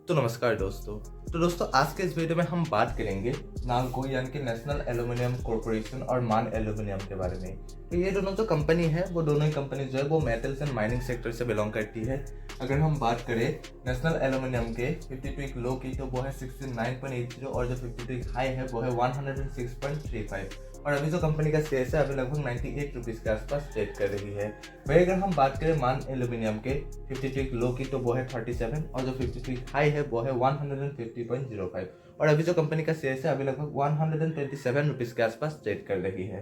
तो नमस्कार दोस्तों। आज के इस वीडियो में हम बात करेंगे नालको यानी कि नेशनल एल्यूमिनियम कॉरपोरेशन और मान एल्यूमिनियम के बारे में। तो ये दोनों जो कंपनी है वो दोनों ही कंपनी जो है वो मेटल्स एंड माइनिंग सेक्टर से बिलोंग करती है। अगर हम बात करें नेशनल एल्यूमिनियम के 52 लो की तो वो है 69.80 और जो 52 हाई है वो है 106.35 और अभी जो कंपनी का शेयर है अभी लगभग 98 रुपीज़ के आसपास ट्रेड कर रही है। वही अगर हम बात करें मान एल्यूमिनियम के 52 लो की तो वो है 37 और जो 53 हाई है वो है 150.05 और अभी जो कंपनी का शेयर है अभी लगभग 127 रुपीज़ के आसपास ट्रेड कर रही है।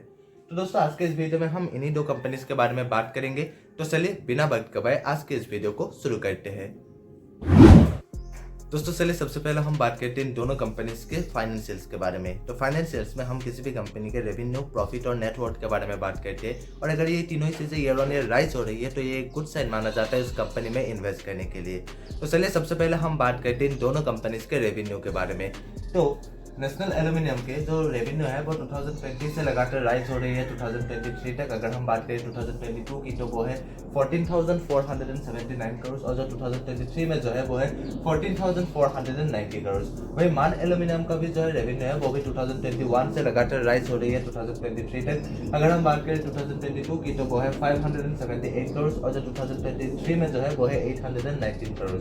तो दोस्तों आज के इस वीडियो में हम इन्हीं दो कंपनीज के बारे में बात करेंगे। तो चलिए बिना वक्त गवाए आज के इस वीडियो को शुरू करते हैं। दोस्तों चलिए सबसे पहले हम बात करते हैं इन दोनों कंपनीज के फाइनेंशियल्स के बारे में। तो फाइनेंशियल्स में हम किसी भी कंपनी के रेवेन्यू, प्रॉफिट और नेटवर्थ के बारे में बात करते हैं और अगर ये तीनों ही चीज़ें ईयर ऑन ईयर राइज हो रही है तो ये एक गुड साइन माना जाता है उस कंपनी में इन्वेस्ट करने के लिए। तो चलिए सबसे पहले हम बात करते हैं इन दोनों कंपनीज के रेवेन्यू के बारे में। तो नेशनल एल्यूमिनियम के जो रेवेन्यू है वो 2020 से लगातार राइज हो रही है 2023 तक। अगर हम बात करें 2022 की तो वो है 14,479 करोड़ और जो 2023 में जो है वो है 14,490 करोड़। वही मान एल्यूमिनियम का भी जो है रेवेन्यू है वो भी 2021 से लगातार राइज हो रही है 2023 तक। अगर हम बात करें 2022 की तो वो है 578 करोड़ और जो 2023 में जो है वो है 819 करोड़।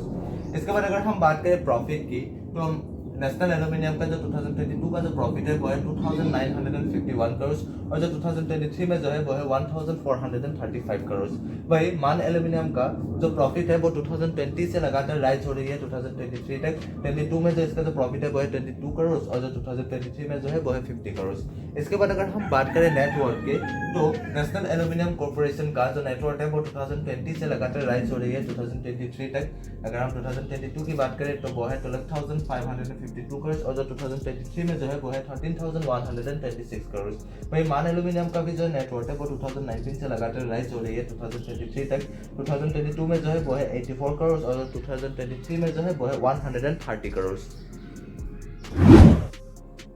इसके बाद अगर हम बात करें प्रॉफिट की तो नेशनल एल्यूमिनियम का जो 2022 का जो प्रॉफिट है वो है 2,951 करोड़ और जो 2023 में जो है वो है 1,435 करोड़। वही मान एल्यूमिनियम का जो प्रॉफिट है वो 2020 से लगातार राइज हो रही है 2023 तक। 22 में जो इसका जो प्रॉफिट है वो है 22 करोड़ और जो 2023 में जो है वो है 50 करोड़। इसके बाद अगर हम बात करें नेटवर्थ के तो नेशनल एल्यूमिनियम कॉर्पोरेशन का जो नेटवर्थ है वो 2020 से लगातार राइज हो रही है 2023 तक। अगर हम 2022 की बात करें तो वो है 12,552 करोड़ और जो 2023 में जो है वो है 13,126 करोड़। वही मान एल्यूमिनियम का भी जो नेटवर्थ है वो 2019 से लगातार राइज हो रही है 2023 तक। 2022 में जो है वो है 84 करोड़ और 2023 में जो है वो है 130 करोड़।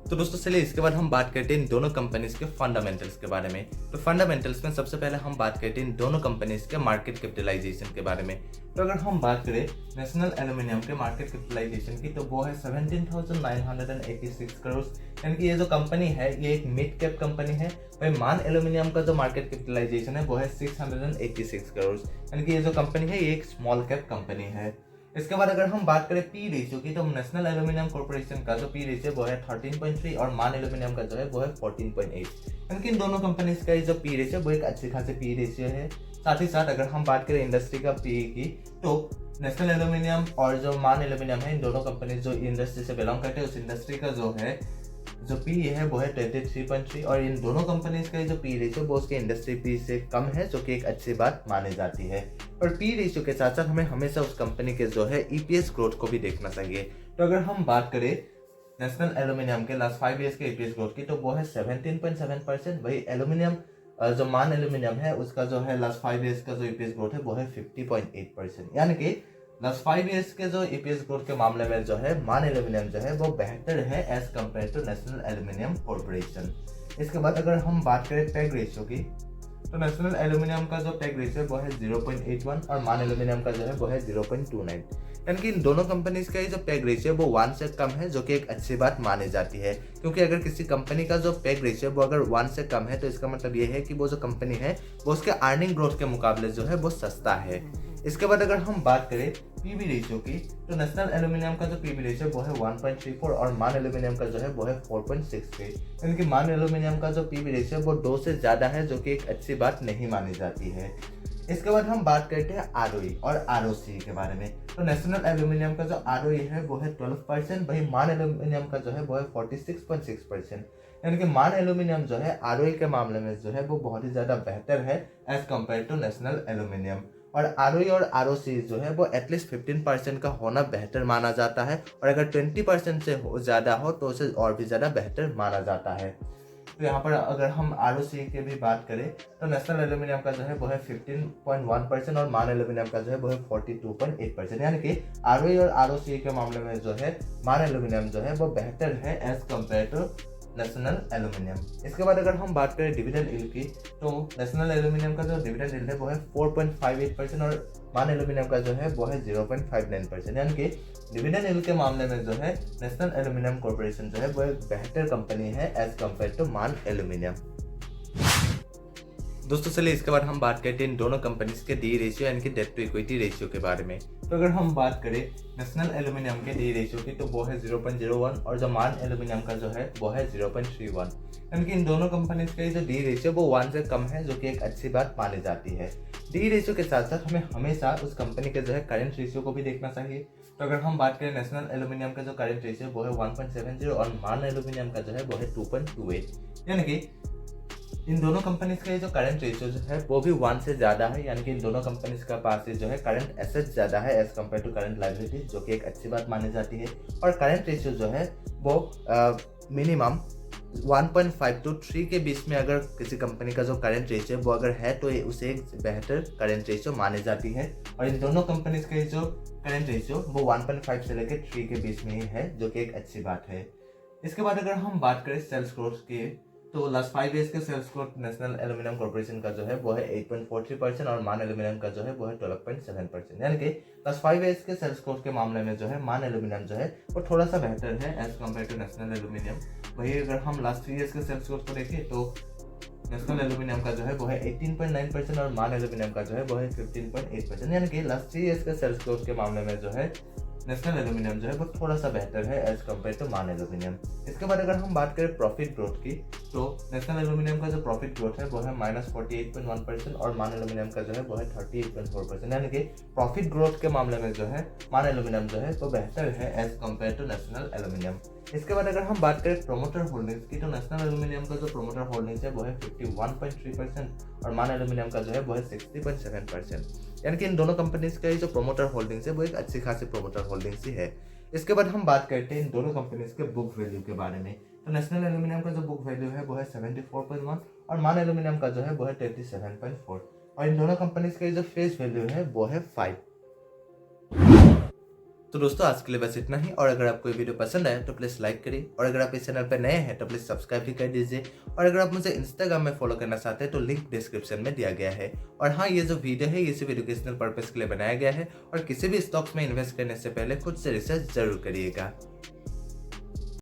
तो दोस्तों चलिए इसके बाद हम बात करते हैं इन दोनों कंपनीज के फंडामेंटल्स के बारे में। तो फंडामेंटल्स में सबसे पहले हम बात करते हैं इन दोनों कंपनीज के मार्केट कैपिटलाइजेशन के बारे में। तो अगर हम बात करें नेशनल एल्यूमिनियम के मार्केट कैपिटलाइजेशन की तो वो है 17,986 करोड़ यानी कि ये जो कंपनी है ये एक मिड कैप कंपनी है। वही मान एल्यूमिनियम का जो मार्केट कैपिटलाइजेशन है वो है 686 करोड़ यानी कि ये जो कंपनी है ये एक स्मॉल कैप कंपनी है। इसके बाद अगर हम बात करें पी रेशियो की तो नेशनल एल्यूमिनियम कॉर्पोरेशन का जो पी रेशियो वो है 13.3 और मान एल्यूमिनियम का जो है वो है 14.8 यानी इन दोनों कंपनीज का जो पी रेशियो वो एक अच्छी खासी पी रेशियो है। साथ ही साथ अगर हम बात करें इंडस्ट्री का पी की तो नेशनल एल्यूमिनियम और जो मान एल्यूमिनियम है इन दोनों कंपनी जो इंडस्ट्री से बिलोंग करते हैं उस इंडस्ट्री का जो पी है वो है 23.3 और इन दोनों कंपनीज का जो पी रेशियो वो उसके इंडस्ट्री पी से कम है जो कि एक अच्छी बात मानी जाती है। और पी रेशियो के साथ साथ हमें हमेशा उस कंपनी के जो है ईपीएस ग्रोथ को भी देखना चाहिए। तो अगर हम बात करें नेशनल एल्यूमिनियम के लास्ट 5 ईयर्स के ईपीएस ग्रोथ की तो वो है 17.7%। वही एल्यूमिनियम जो मान एल्यूमिनियम है उसका जो है लास्ट 5 ईयर्स का जो ईपीएस ग्रोथ है वो है 50.8% यानी कि लास्ट 5 ईयर्स के जो ईपीएस ग्रोथ के मामले में जो है मान एल्यूमिनियम जो है वो बेहतर है as compared to national aluminium corporation. इसके बाद अगर हम बात करें पैग रेशियो की तो नेशनल एल्यूमिनियम का जो पैग रेशियो है वो है 0.81 और मान एल्यूमिनियम का जो है वो है 0.29 यानी कि इन दोनों कंपनीज का जो पैग रेशियो है वो 1 से कम है जो कि एक अच्छी बात मानी जाती है। क्योंकि अगर किसी कंपनी का जो पैग रेशियो वो अगर 1 से कम है तो इसका मतलब ये है कि वो जो कंपनी है वो उसके अर्निंग ग्रोथ के मुकाबले जो है वो सस्ता है। इसके बाद अगर हम बात करें पीबी रेशियो की तो नेशनल एल्यूमिनियम का जो पीबी रेशियो वो है 1.34 और मान एल्यूमिनियम का जो है वो है 4.63 यानी कि मान एल्यूमिनियम का जो पीबी रेशियो वो 2 से ज़्यादा है जो कि एक अच्छी बात नहीं मानी जाती है। इसके बाद हम बात करते हैं आरओई और आरओसी के बारे में। तो नेशनल एल्यूमिनियम का जो आरओई है वो है 12%। वही मान एल्यूमिनियम का जो है वो है 46.6% यानी कि मान एल्यूमिनियम जो है आरओई के मामले में जो है वो बहुत ही ज़्यादा बेहतर है as compared to national aluminium. और आरओई और आरओसी जो है वो एटलीस्ट 15% का होना बेहतर माना जाता है और अगर 20% से ज़्यादा हो तो उसे और भी ज़्यादा बेहतर माना जाता है। तो यहाँ पर अगर हम आरओसी की भी बात करें तो नेशनल एल्यूमिनियम का जो है वो है 15.1% और मान एल्यूमिनियम का जो है वो है 42.8% यानी कि आरओई और आरओसी के मामले में जो है मान एल्यूमिनियम जो है वो बेहतर है as compared to national aluminium. इसके बाद अगर हम बात करें डिविडेंड यील्ड की, तो नेशनल एल्यूमिनियम का जो डिविडेंड यील्ड है वो है 4.58% और मान एल्यूमिनियम का जो है वो है 0.59%। यानी कि डिविडेंड यील्ड के मामले में जो है नेशनल एल्यूमिनियम कॉर्पोरेशन जो है वो एक बेहतर कंपनी है एज कम्पेयर टू मान एल्यूमिनियम। दोस्तों चलिए इसके बाद हम बात करते हैं इन दोनों कंपनीज के डी रेशियो यानी कि डेट टू इक्विटी रेशियो के बारे में। तो अगर हम बात करें नेशनल एल्यूमिनियम के डी रेशियो की, तो वो है 0.01 और जो मान एल्यूमिनियम का जो है वो है 0.31। यानी कि इन दोनों कंपनीज का जो डी रेशियो वो 1 से कम है, जो कि एक अच्छी बात मानी जाती है। डी रेशियो के साथ साथ हमें हमेशा उस कंपनी के जो है करेंट रेशियो को भी देखना चाहिए। तो अगर हम बात करें नेशनल एल्यूमिनियम का जो करेंट रेशियो वो है 1.70 और मान एल्यूमिनियम का जो है वो है 2.28। यानी कि इन दोनों कंपनीज का जो करंट रेशियो जो है वो भी 1 से ज़्यादा है। यानी कि इन दोनों कंपनीज का पास जो है करंट एसेट ज़्यादा है as compared to current liability, जो कि एक अच्छी बात मानी जाती है। और करंट रेशियो जो है वो मिनिमम 1.5 to 3 के बीच में अगर किसी कंपनी का जो करंट रेशियो वो अगर है तो उसे एक बेहतर करंट रेशियो मानी जाती है। और इन दोनों कंपनीज का जो करंट रेशियो वो 1.5 से लेकर 3 के बीच में ही है, जो कि एक अच्छी बात है। इसके बाद अगर हम बात करें सेल्स ग्रोथ की, तो लास्ट 5 ईयर्स के sales growth national aluminium corporation का जो है वो है 8.43% और मान एल्यूमिनियम का जो है वो है 12.7%। यानी कि लास्ट 5 ईयर्स के सेल्स ग्रोथ के मामले में जो है मान एल्यूमिनियम जो है वो थोड़ा सा बेहतर है as compared to national aluminium. वही अगर हम लास्ट 3 ईयर्स के सेल्स ग्रोथ को देखें तो नेशनल एल्यूमिनियम का जो है वो है 18.9% और मान एल्यूमिनियम का जो है वो है 15.8%। यानी कि लास्ट 3 ईयर्स के सेल्स ग्रोथ के मामले में जो है नेशनल एल्यूमिनियम जो है वो थोड़ा सा बेहतर है एज कम्पेयर टू मान एल्यूमिनियम। इसके बाद अगर हम बात करें प्रॉफिट ग्रोथ की, तो नेशनल एल्यूमिनियम का जो प्रॉफिट ग्रोथ है वो है -48.1% और मान एल्यूमिनियम का जो है वो है 38.4%। यानी कि प्रॉफिट ग्रोथ के मामले में जो है मान एल्यूमिनियम जो है वो बेहतर है as compared to national aluminium. इसके बाद अगर हम बात करें प्रोमोटर होल्डिंग्स की, तो नेशनल एल्यूमिनियम का जो प्रोमोटर होल्डिंग्स है वो है 51.3% और मान एल्यूमिनियम का जो है वो है 60.7%। यानी कि इन दोनों कंपनीज का जो प्रोमोटर होल्डिंग्स है वो एक अच्छी खासी प्रोमोटर होल्डिंग्स ही है। इसके बाद हम बात करते हैं इन दोनों कंपनीज के बुक वैल्यू के बारे में। तो नेशनल एल्यूमिनियम का जो बुक वैल्यू है वो है 74.1 और मान एल्यूमिनियम का जो है वो है 27.4 और इन दोनों कंपनीज का जो फेस वैल्यू है वो है 5। तो दोस्तों आज के लिए बस इतना ही, और अगर आपको ये वीडियो पसंद आए तो प्लीज़ लाइक करिए, और अगर आप इस चैनल पर नए हैं तो प्लीज़ सब्सक्राइब भी कर दीजिए। और अगर आप मुझे इंस्टाग्राम में फॉलो करना चाहते हैं तो लिंक डिस्क्रिप्शन में दिया गया है। और हाँ, ये जो वीडियो है ये सिर्फ एजुकेशनल पर्पज़ के लिए बनाया गया है और किसी भी स्टॉक्स में इन्वेस्ट करने से पहले खुद से रिसर्च जरूर करिएगा।